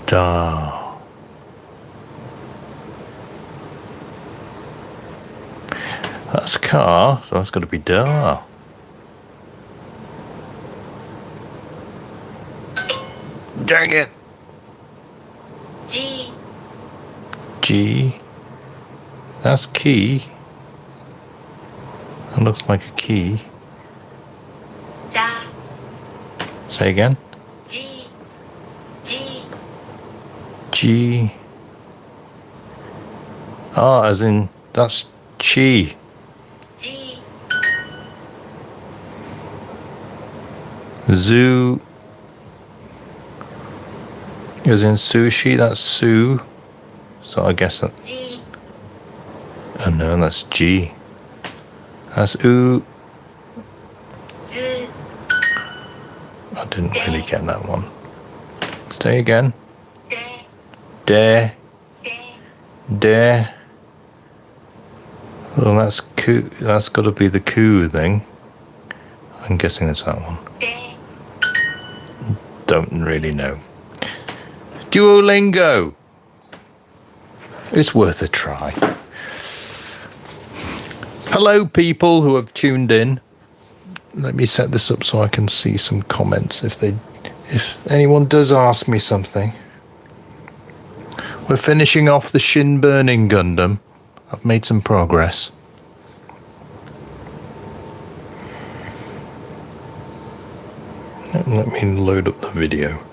Da. That's car, so that's got to be da. Dang it. G. G. That's key. That looks like a key. Ja. Say again. G. G. G. Ah, as in, that's chi. G. Zoo. As in sushi, that's su. So I guess that. G. Oh no, that's G. That's oo. Z. I didn't really get that one. Stay again. De. De. De. De. Well, that's coo. That's got to be the coo thing. I'm guessing it's that one. De. Don't really know. Duolingo. It's worth a try. Hello, people who have tuned in. Let me set this up so I can see some comments if anyone does ask me something. We're finishing off the Shin burning Gundam. I've made some progress. Let me load up the video.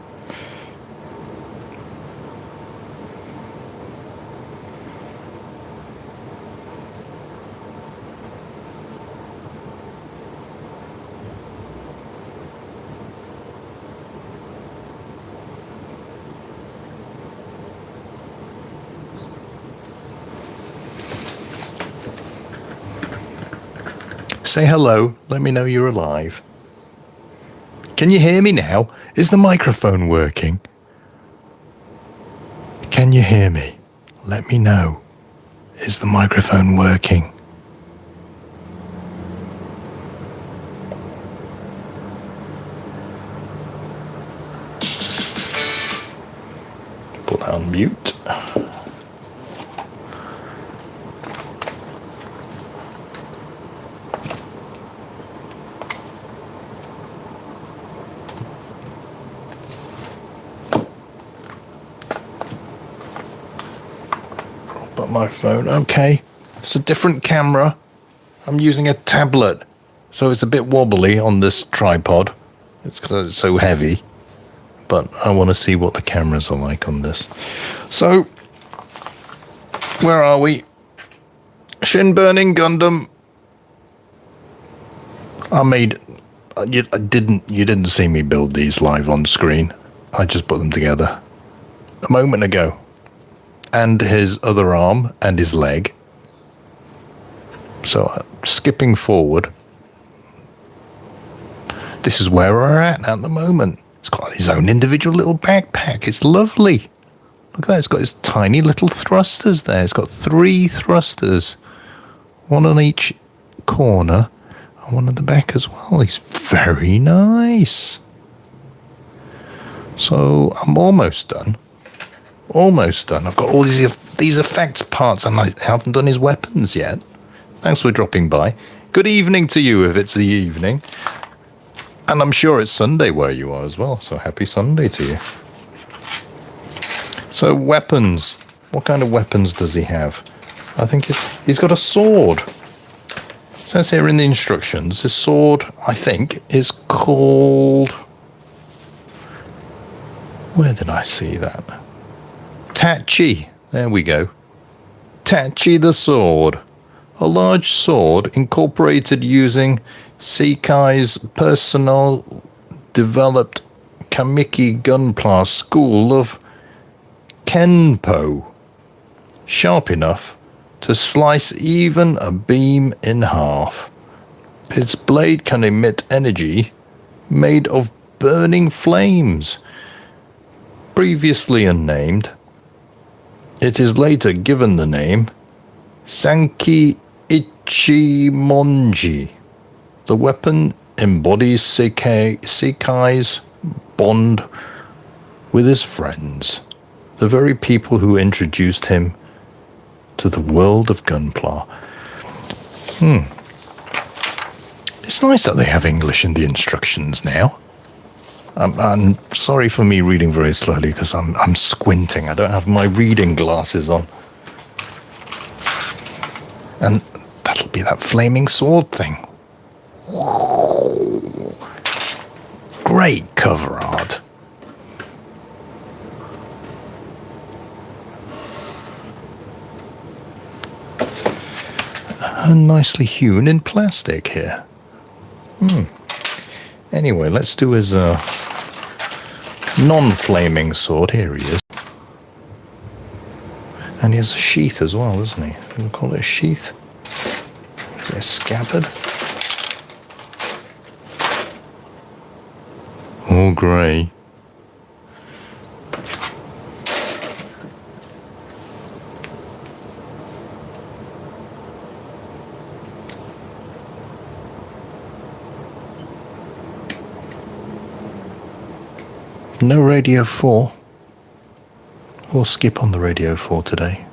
Say hello. Let me know you're alive. Can you hear me now? Is the microphone working? Can you hear me? Let me know. Is the microphone working? Put that on mute. But my phone, okay. It's a different camera. I'm using a tablet, so it's a bit wobbly on this tripod. It's because it's so heavy. But I want to see what the cameras are like on this. So, where are we? Shin burning Gundam. You didn't see me build these live on screen. I just put them together a moment ago. And his other arm and his leg. So skipping forward, this is where we're at the moment. It's got his own individual little backpack. It's lovely. Look at that. It's got his tiny little thrusters there. It's got 3 thrusters, one on each corner and one at the back as well. It's very nice. So I'm almost done. Almost done. I've got all these effects parts and I haven't done his weapons yet. Thanks for dropping by. Good evening to you if it's the evening. And I'm sure it's Sunday where you are as well. So happy Sunday to you. So weapons. What kind of weapons does he have? I think he's got a sword. It says here in the instructions, his sword, I think, is called... Where did I see that? Tachi. There we go. Tachi the sword. A large sword incorporated using Seikai's personal developed Kamiki Gunpla school of Kenpo. Sharp enough to slice even a beam in half. Its blade can emit energy made of burning flames. Previously unnamed, it is later given the name Sanki Ichimonji. The weapon embodies Seikai's bond with his friends. The very people who introduced him to the world of Gunpla. It's nice that they have English in the instructions now. I'm sorry for me reading very slowly because I'm squinting. I don't have my reading glasses on. And that'll be that flaming sword thing. Great cover art. And nicely hewn in plastic here. Anyway, let's do his non-flaming sword. Here he is. And he has a sheath as well, doesn't he? We'll call it a sheath. Is it a scabbard? All grey. No Radio 4. We'll skip on the Radio 4 today.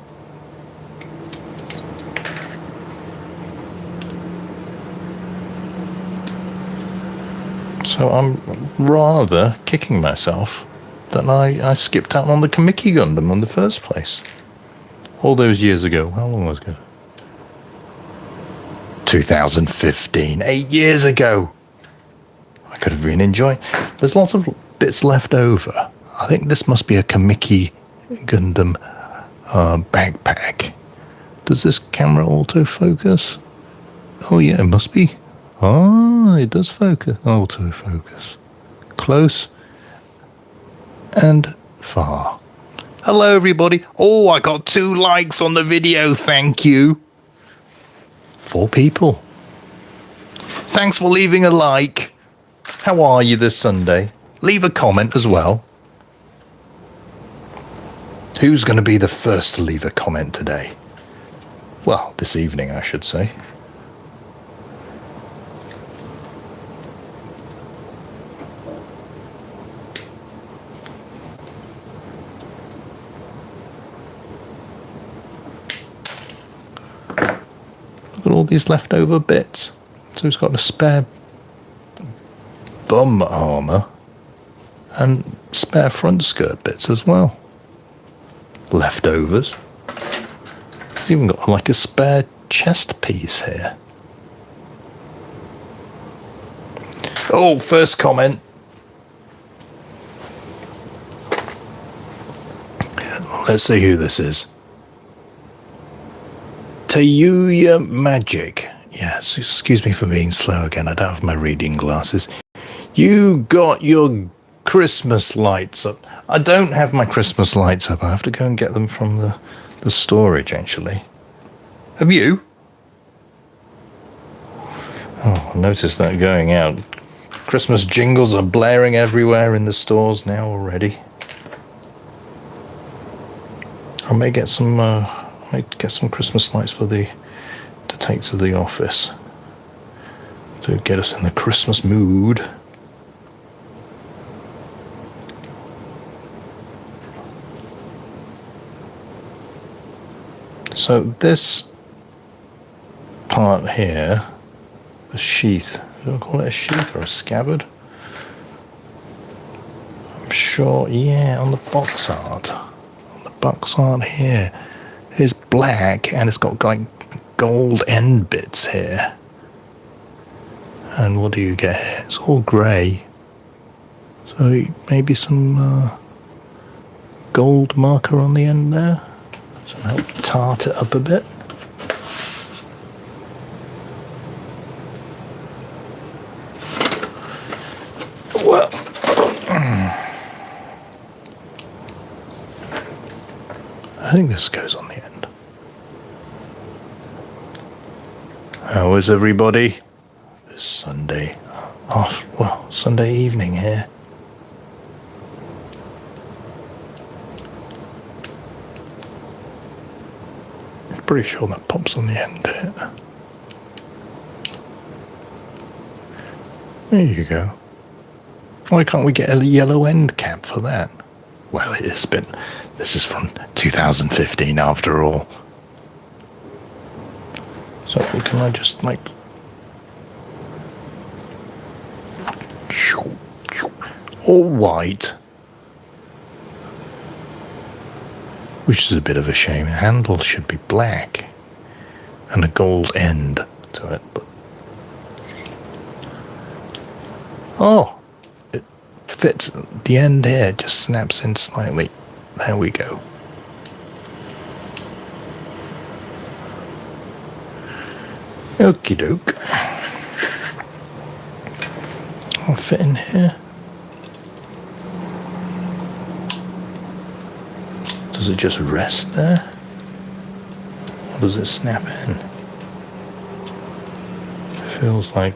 So I'm rather kicking myself that I skipped out on the Kamiki Gundam in the first place. All those years ago. How long was it ago? 2015. 8 years ago. I could have been enjoying. There's lots of bits left over. I think this must be a Kamiki Gundam backpack. Does this camera autofocus? Oh yeah, it must be. Ah, it does focus. Autofocus. Close and far. Hello everybody. Oh, I got 2 likes on the video. Thank you. 4 people. Thanks for leaving a like. How are you this Sunday? Leave a comment as well. Who's going to be the first to leave a comment today? Well, this evening, I should say. Look at all these leftover bits. So he's got a spare bum armour and spare front skirt bits as well. Leftovers. He's even got like a spare chest piece here. Oh, first comment. Let's see who this is. Tayuya Magic. Yes, excuse me for being slow again. I don't have my reading glasses. You got your Christmas lights up. I don't have my Christmas lights up. I have to go and get them from the storage, actually. Have you? Oh, I noticed that going out. Christmas jingles are blaring everywhere in the stores now already. I may get some Christmas lights to take to the office to get us in the Christmas mood. So this part here, the sheath, do I call it a sheath or a scabbard? I'm sure, yeah, on the box art. On the box art here is black and it's got like gold end bits here. And what do you get here? It's all grey. So maybe some gold marker on the end there. So help tart it up a bit. Well, I think this goes on the end. How is everybody this Sunday? Oh, well, Sunday evening here. Pretty sure that pops on the end here. There you go. Why can't we get a yellow end cap for that? Well, it has been. This is from 2015 after all. So can I just like... all white. Which is a bit of a shame. The handle should be black. And a gold end to it. But oh! It fits. The end here just snaps in slightly. There we go. Okie doke. I'll fit in here. Does it just rest there? Or does it snap in? Feels like...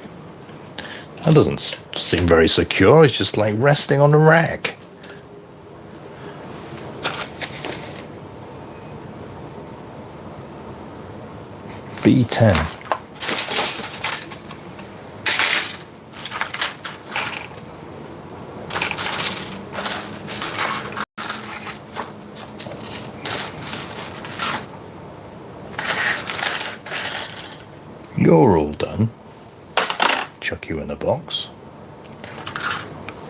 that doesn't seem very secure. It's just like resting on a rack. B10. You're all done. Chuck you in the box.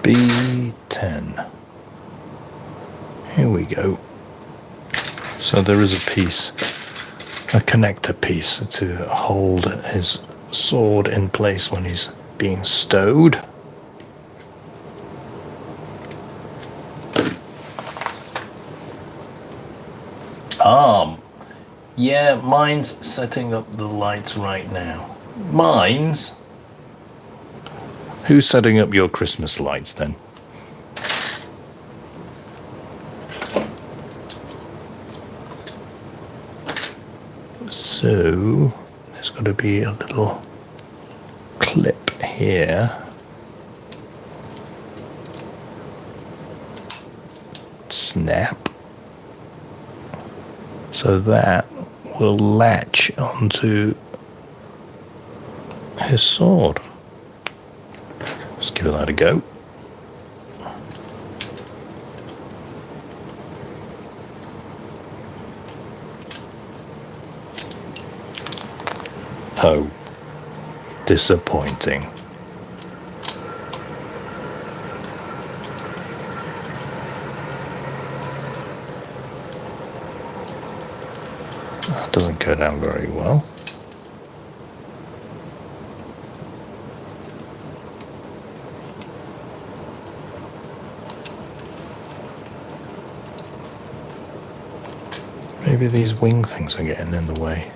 B10. Here we go. So there is a piece, a connector piece to hold his sword in place when he's being stowed. Yeah, mine's setting up the lights right now. Mine's? Who's setting up your Christmas lights then? So, there's got to be a little clip here. Snap. So that will latch onto his sword. Let's give that a go. Oh, disappointing. That doesn't go down very well. Maybe these wing things are getting in the way.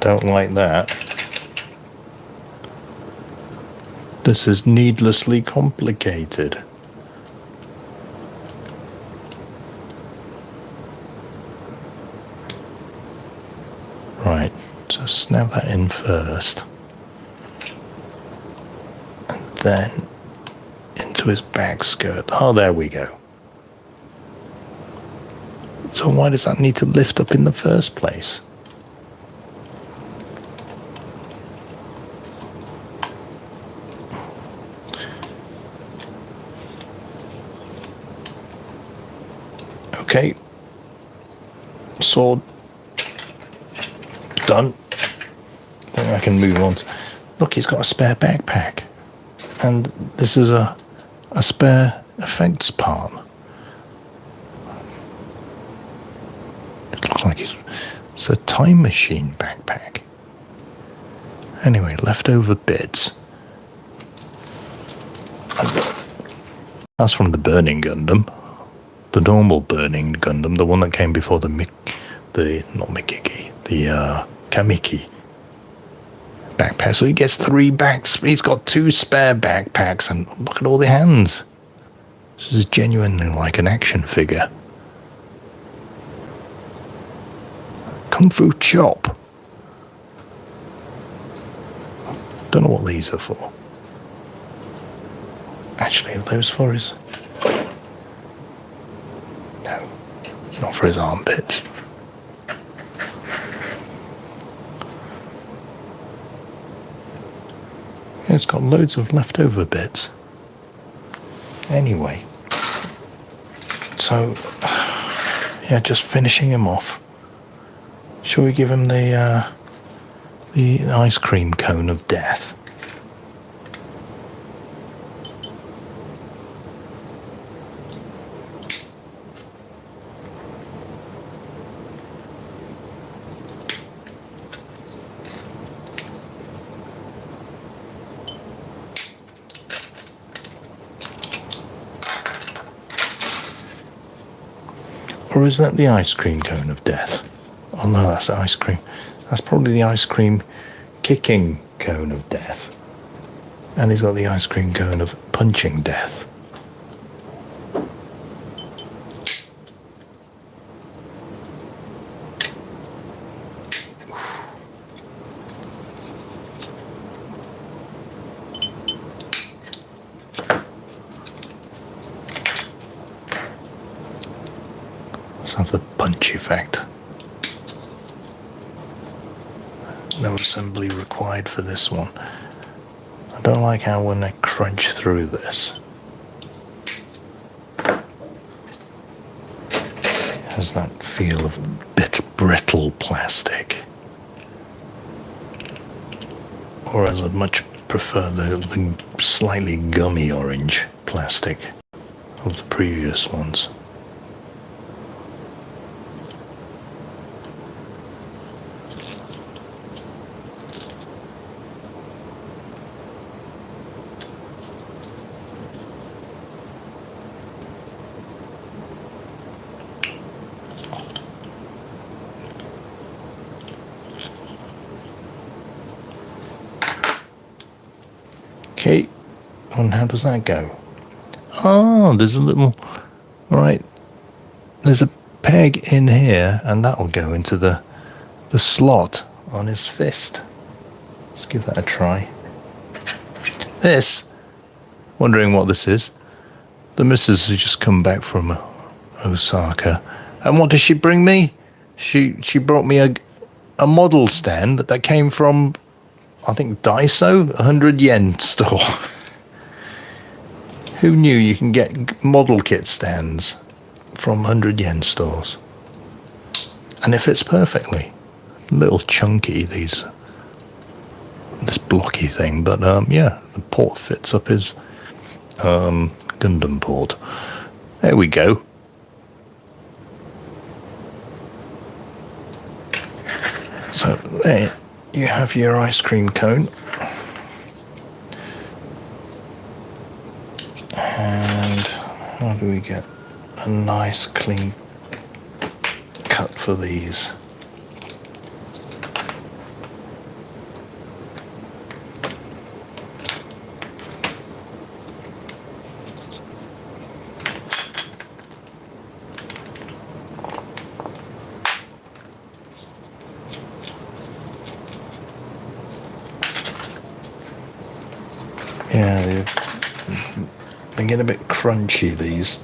Don't like that. This is needlessly complicated. Right, so snap that in first. And then into his back skirt. Oh, there we go. So why does that need to lift up in the first place? Okay, sword done. I think I can move on. Look, he's got a spare backpack, and this is a spare effects part. It looks like it's a time machine backpack. Anyway, leftover bits. That's from the Burning Gundam. The normal Burning Gundam, the one that came before the Kamiki backpack. So he gets 3 backs. He's got 2 spare backpacks, and look at all the hands. This is genuinely like an action figure. Kung Fu Chop. Don't know what these are for. Actually, are those for his... No, not for his armpits. It's got loads of leftover bits. Anyway, so yeah, just finishing him off. Shall we give him the ice cream cone of death? Or is that the ice cream cone of death? Oh no, that's ice cream. That's probably the ice cream kicking cone of death. And he's got the ice cream cone of punching death. Let's have the punch effect. No assembly required for this one. I don't like how when I crunch through this, it has that feel of brittle plastic. Whereas I'd much prefer the slightly gummy orange plastic of the previous ones. Okay, and how does that go? Oh, there's a little, right, there's a peg in here, and that'll go into the slot on his fist. Let's give that a try. This, wondering what this is, the missus has just come back from Osaka, and what does she bring me? She brought me a model stand that came from, I think, Daiso, 100 yen store. Who knew you can get model kit stands from 100 yen stores? And it fits perfectly. A little chunky, this blocky thing, but yeah, the port fits up his Gundam port. There we go. So there you have your ice cream cone. And how do we get a nice clean cut for these? Yeah, they get a bit crunchy, these.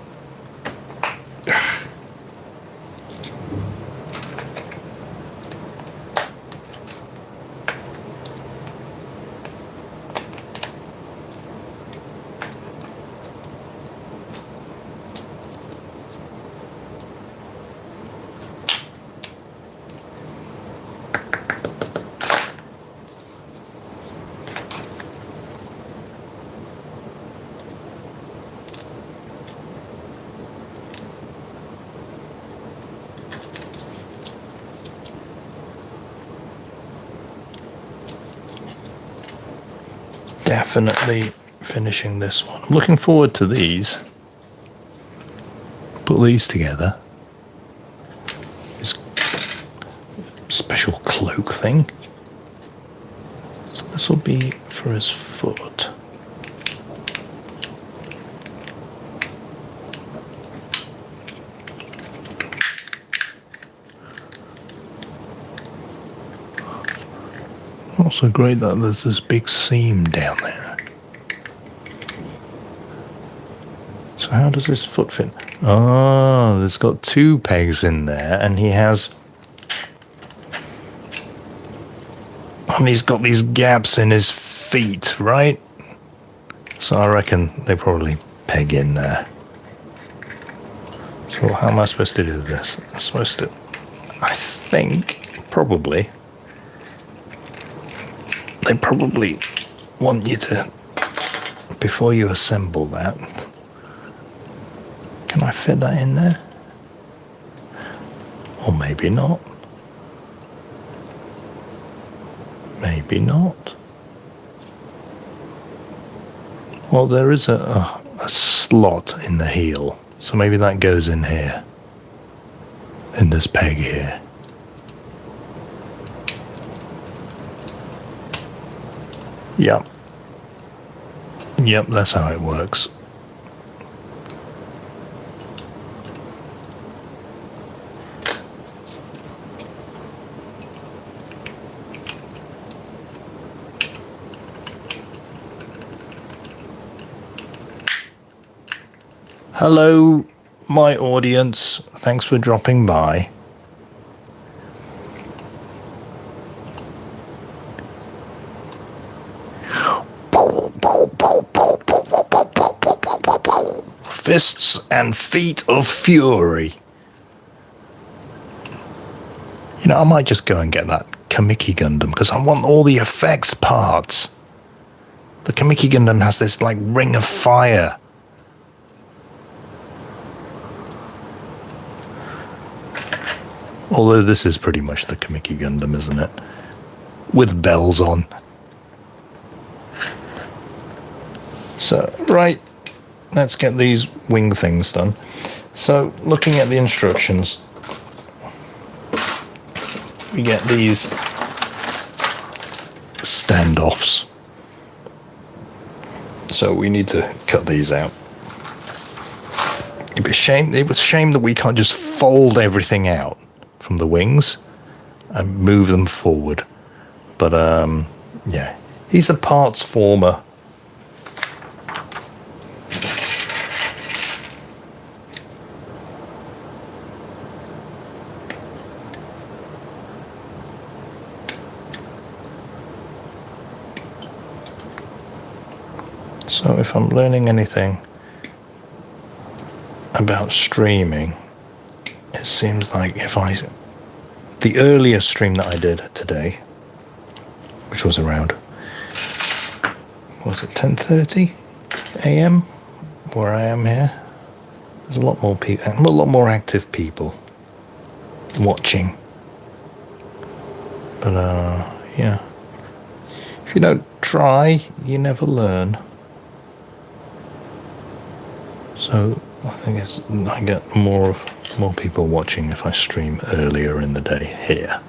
Definitely finishing this one. I'm looking forward to these. Put these together. This special cloak thing. So this will be for his foot. Also great that there's this big seam down there. So how does this foot fit? Oh, there's got two pegs in there, and he's got these gaps in his feet, right? So I reckon they probably peg in there. So how am I supposed to do this? I'm supposed to, I think, probably, they probably want you to, before you assemble that, can I fit that in there? Or maybe not. Maybe not. Well, there is a slot in the heel, so maybe that goes in here, in this peg here. Yep. Yep, that's how it works. Hello, my audience. Thanks for dropping by. Fists and feet of fury. You know, I might just go and get that Kamiki Gundam because I want all the effects parts. The Kamiki Gundam has this like ring of fire. Although this is pretty much the Kamiki Gundam, isn't it? With bells on. So, right, let's get these wing things done. So, looking at the instructions, we get these standoffs. So we need to cut these out. It was a shame that we can't just fold everything out from the wings and move them forward. But yeah, these are parts former. So if I'm learning anything about streaming, it seems like the earlier stream that I did today, which was around, was it 10:30 a.m. where I am here? There's a lot more people, a lot more active people watching. But yeah, if you don't try, you never learn. So I think I get more people watching if I stream earlier in the day here.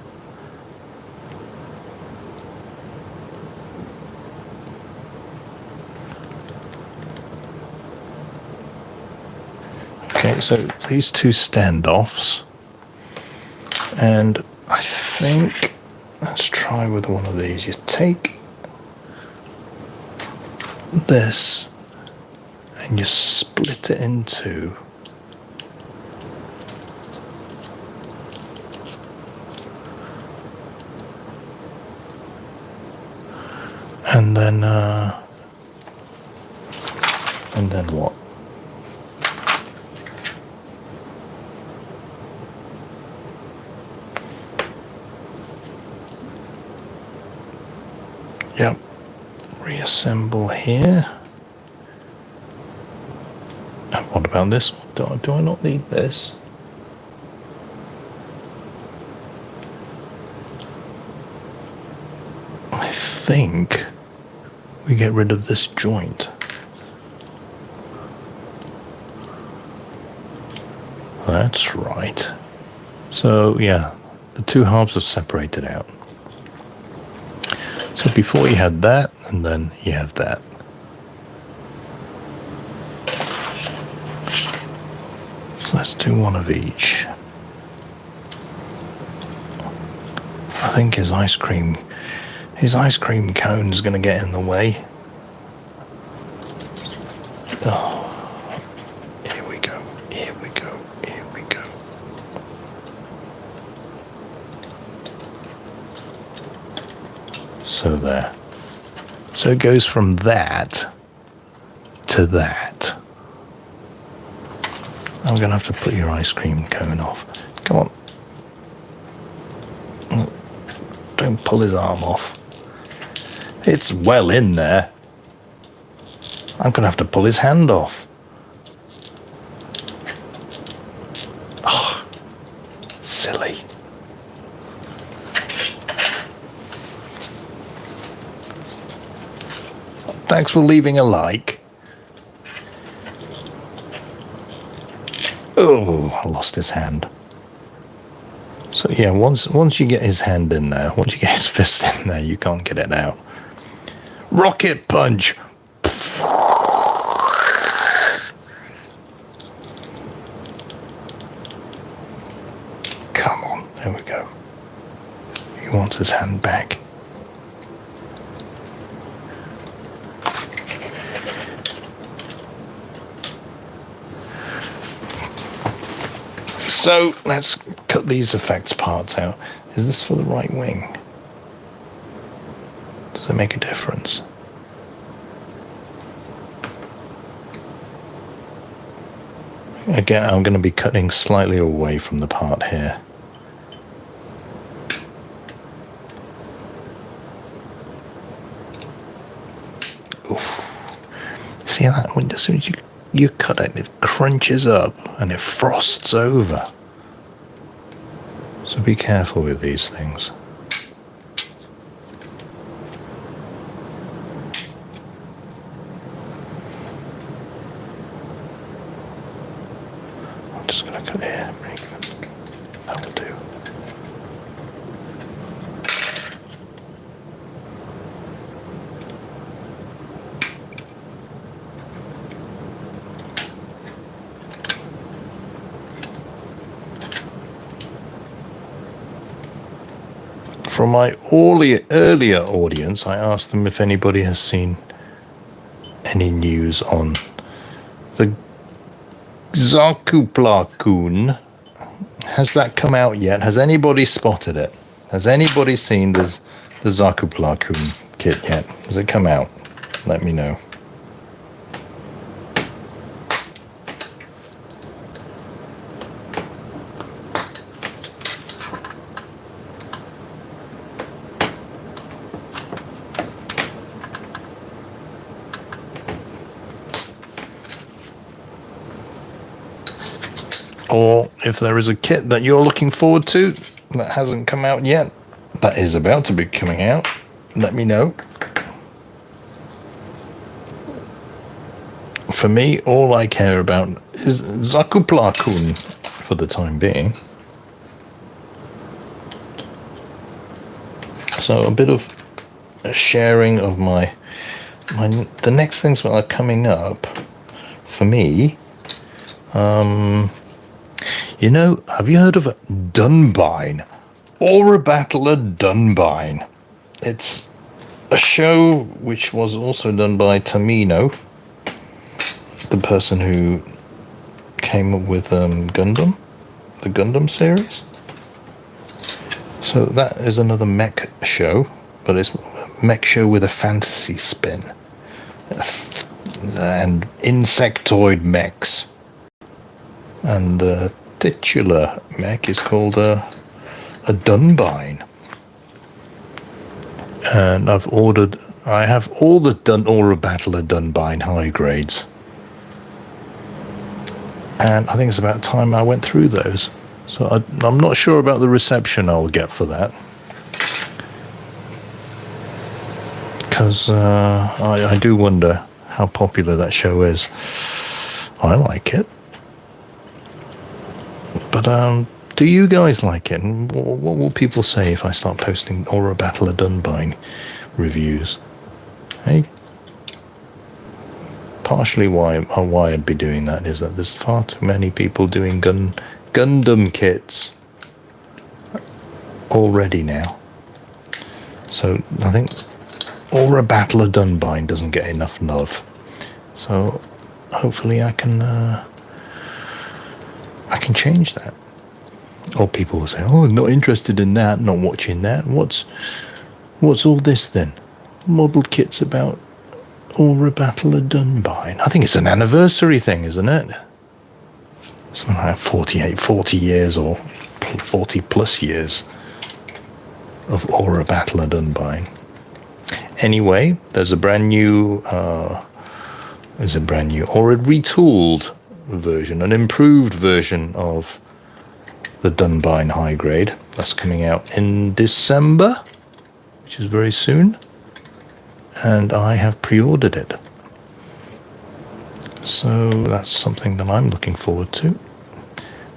Okay, so these two standoffs, and I think let's try with one of these. You take this and you split it in two. And then what? Yep. Reassemble here. And what about this? Do I not need this? I think we get rid of this joint. That's right. So yeah, the two halves are separated out. So before you had that, and then you have that. So let's do one of each. I think his ice cream cone is going to get in the way. Oh, here we go, here we go, here we go. So there. So it goes from that to that. I'm going to have to put your ice cream cone off. Come on. Don't pull his arm off. It's well in there. I'm going to have to pull his hand off. Oh, silly. Thanks for leaving a like. Oh, I lost his hand. So yeah, once you get his hand in there, once you get his fist in there, you can't get it out. Rocket punch! Come on, there we go. He wants his hand back. So let's cut these effects parts out. Is this for the right wing? Does it make a difference? Again, I'm going to be cutting slightly away from the part here. Oof. See that? As soon as you cut it, it crunches up and it frosts over. So be careful with these things. I'm just going to cut here. That will do. From my earlier audience, I asked them if anybody has seen any news on the Zakupla-kun. Has that come out yet? Has anybody spotted it? Has anybody seen the Zakupla-kun kit yet? Has it come out? Let me know. Or if there is a kit that you're looking forward to that hasn't come out yet, that is about to be coming out, let me know. For me, all I care about is Zakupla-kun for the time being. So a bit of a sharing of the next things that are coming up for me. You know, have you heard of Dunbine? Aura Battler Dunbine. It's a show which was also done by Tamino, the person who came up with Gundam, the Gundam series. So that is another mech show, but it's a mech show with a fantasy spin. And insectoid mechs. And the titular mech is called a Dunbine. And I have all the Aura Battler Dunbine high grades. And I think it's about time I went through those. So I'm not sure about the reception I'll get for that. Because I do wonder how popular that show is. I like it. But do you guys like it? And what will people say if I start posting Aura Battler Dunbine reviews? Hey? Partially why I'd be doing that is that there's far too many people doing Gundam kits already now. So I think Aura Battler Dunbine doesn't get enough love. So hopefully I can change that. Or people will say, "Oh, I'm not interested in that, not watching that. What's all this then? Model kits about Aura Battle of Dunbine. I think it's an anniversary thing, isn't it? Something like 40 years or 40 plus years of Aura Battle of Dunbine. Anyway, there's a brand new, or a retooled version, an improved version of the Dunbine High Grade. That's coming out in December, which is very soon. And I have pre-ordered it. So that's something that I'm looking forward to.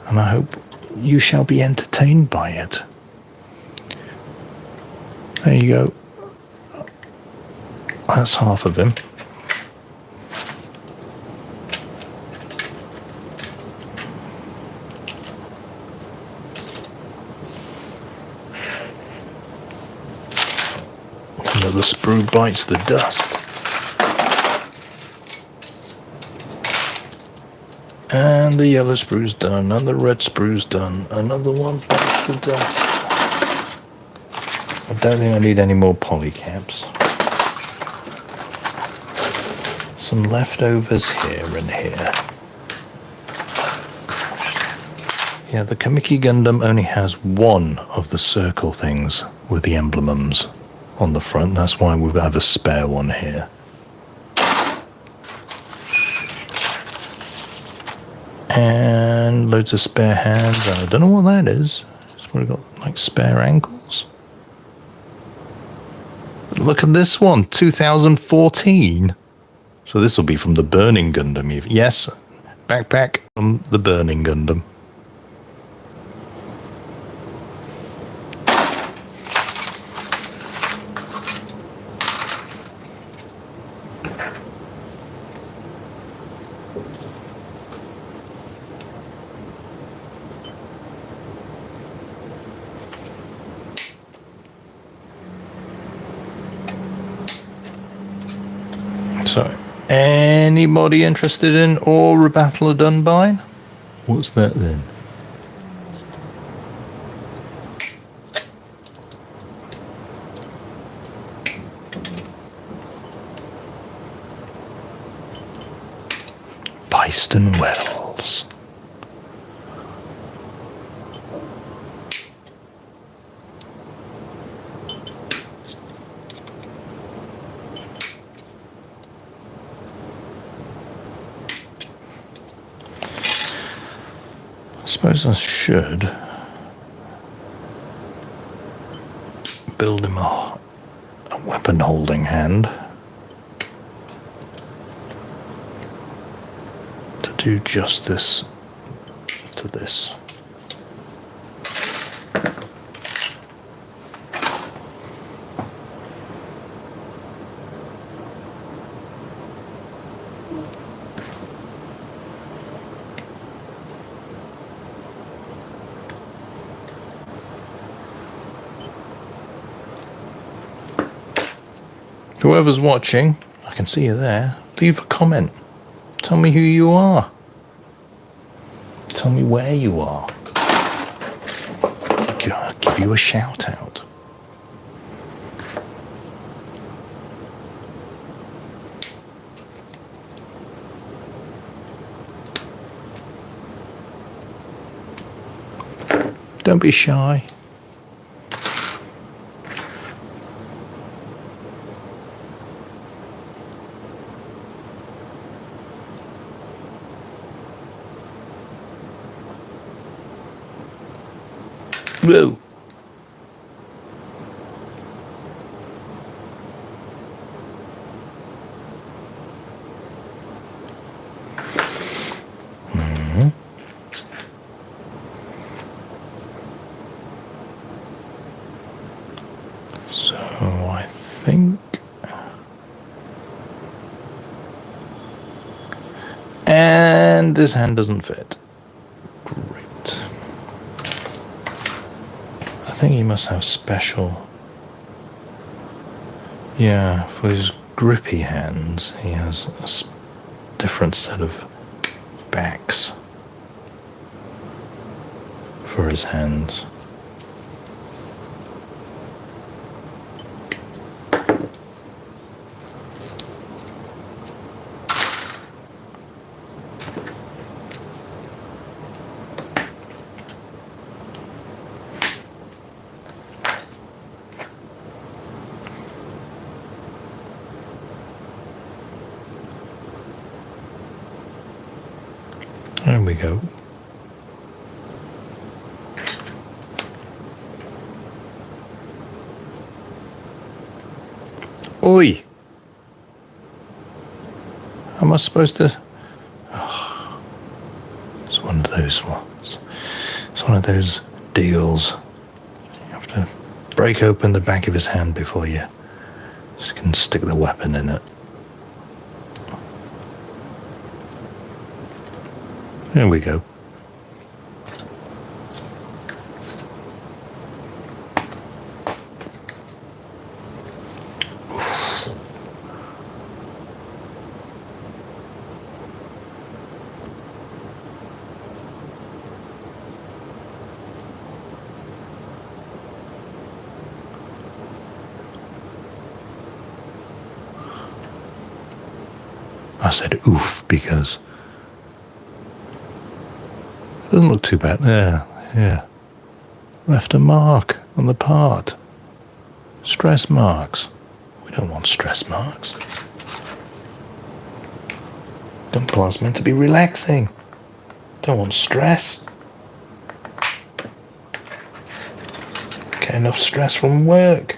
And I hope you shall be entertained by it. There you go. That's half of him. Another sprue bites the dust. And the yellow sprue's done, and the red sprue's done. Another one bites the dust. I don't think I need any more polycaps. Some leftovers here and here. Yeah, the Kamiki Gundam only has one of the circle things with the emblems on the front. That's why we have a spare one here. And loads of spare hands. I don't know what that is. It's probably got like spare ankles. Look at this one, 2014. So this will be from the Burning Gundam. Yes, backpack from the Burning Gundam. So, anybody interested in Aura Battle of Dunbine? What's that then? Byston Wells. I suppose I should build him a weapon holding hand to do justice to this. Whoever's watching, I can see you there, leave a comment. Tell me who you are. Tell me where you are. I'll give you a shout out. Don't be shy. Whoa. So I think, and this hand doesn't fit. Great. I think he must have special, yeah, for his grippy hands he has a different set of backs for his hands. There we go. Oi! Am I supposed to? Oh, it's one of those ones. It's one of those deals. You have to break open the back of his hand before you can stick the weapon in it. There we go. I said oof because it doesn't look too bad. There, yeah. Left a mark on the part. Stress marks. We don't want stress marks. Gunpow's meant to be relaxing. Don't want stress. Get enough stress from work.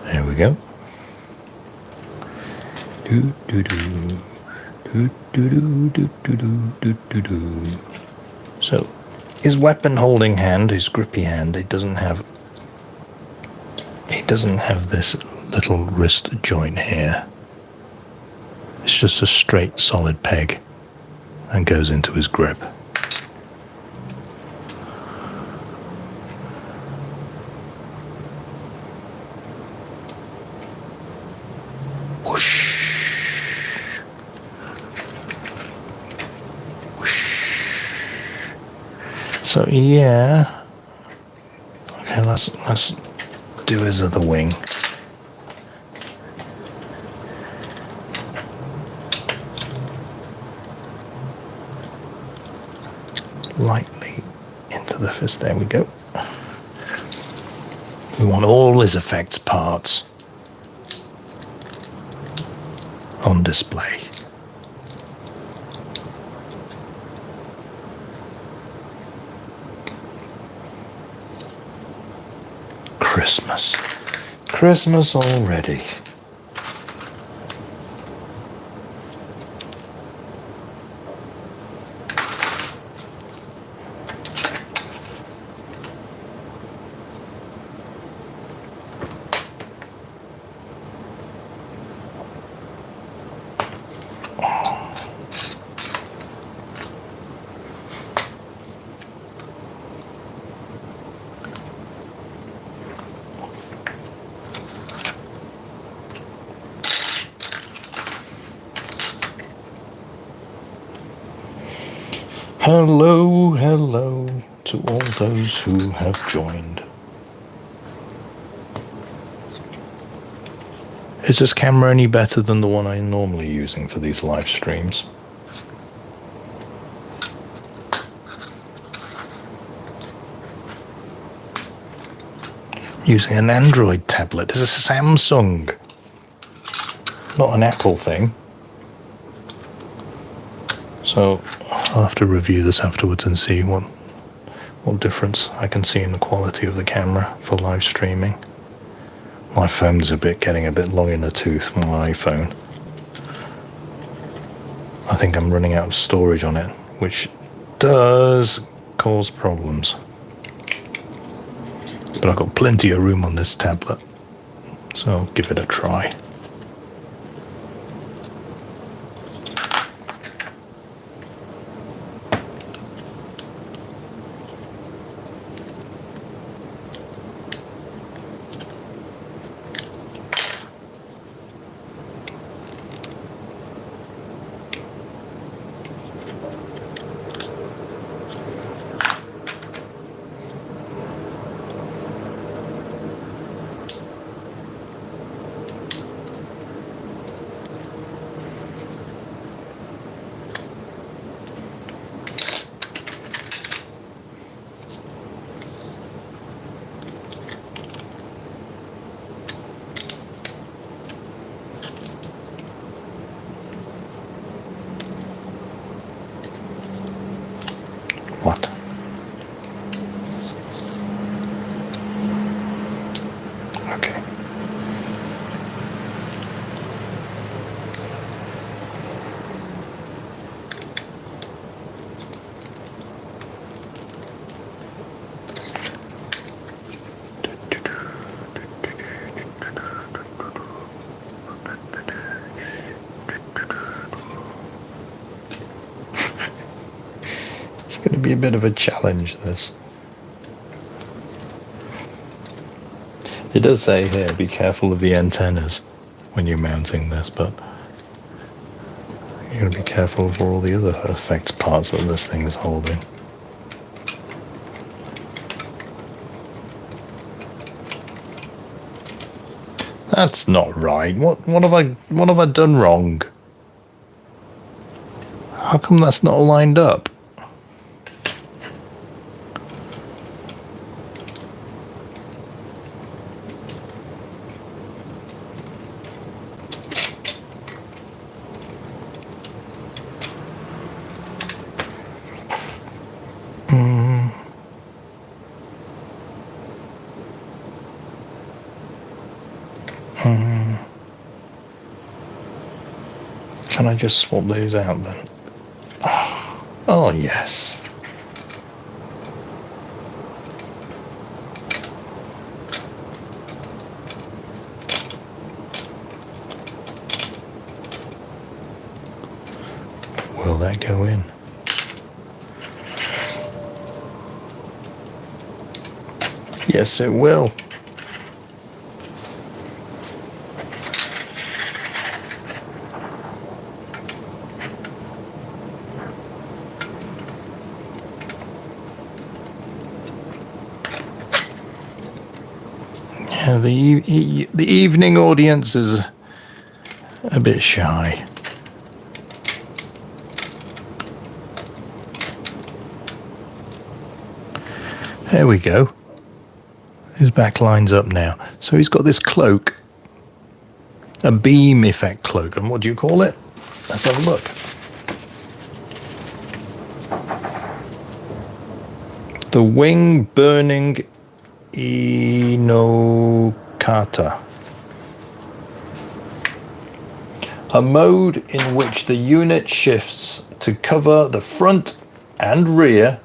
There we go. Do do do do do do do do do do do. So, his weapon holding hand, his grippy hand, it doesn't have this little wrist joint here. It's just a straight solid peg and goes into his grip. So yeah, okay. Let's do his other wing. Lightly into the fist. There we go. We want all his effects parts on display. Christmas. Christmas already. Hello, hello to all those who have joined. Is this camera any better than the one I'm normally using for these live streams? Using an Android tablet. It's a Samsung, not an Apple thing. So I'll have to review this afterwards and see what difference I can see in the quality of the camera for live streaming. My phone's getting a bit long in the tooth, my iPhone. I think I'm running out of storage on it, which does cause problems. But I've got plenty of room on this tablet, so I'll give it a try. It's going to be a bit of a challenge, this. It does say here, be careful of the antennas when you're mounting this, but you're going to be careful of all the other effects parts that this thing is holding. That's not right. What have I done wrong? How come that's not lined up? Can I just swap these out then? Oh yes. Will that go in? Yes, it will. Yeah, the evening audience is a bit shy. There we go. His back line's up now. So he's got this cloak, a beam effect cloak. And what do you call it? Let's have a look. The Wing Burning Inokata. A mode in which the unit shifts to cover the front and rear,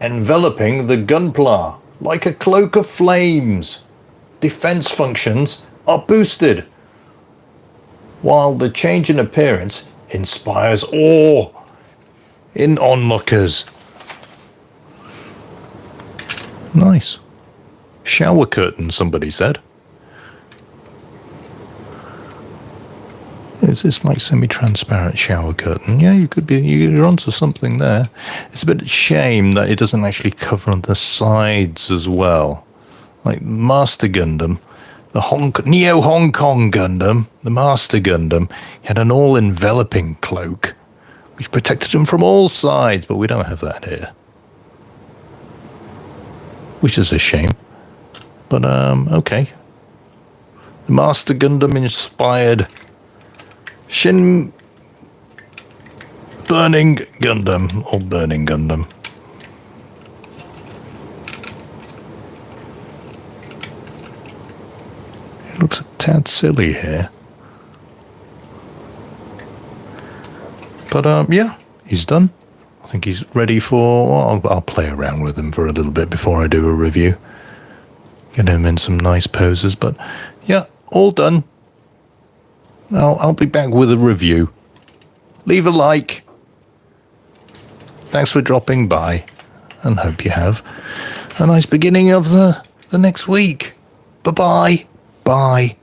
enveloping the gunpla like a cloak of flames. Defense functions are boosted, while the change in appearance inspires awe in onlookers. Nice. Shower curtain, somebody said. Is this like semi-transparent shower curtain? Yeah, you're onto something there. It's a bit of a shame that it doesn't actually cover on the sides as well. Like Master Gundam, the Neo Hong Kong Gundam, the Master Gundam, had an all-enveloping cloak, which protected him from all sides, but we don't have that here. Which is a shame. But, okay. The Master Gundam inspired Shin Burning Gundam, or Burning Gundam. It looks a tad silly here. But, yeah, he's done. I think he's ready for... I'll play around with him for a little bit before I do a review. Get him in some nice poses, but yeah, all done. I'll be back with a review. Leave a like. Thanks for dropping by, and hope you have a nice beginning of the next week. Bye-bye. Bye.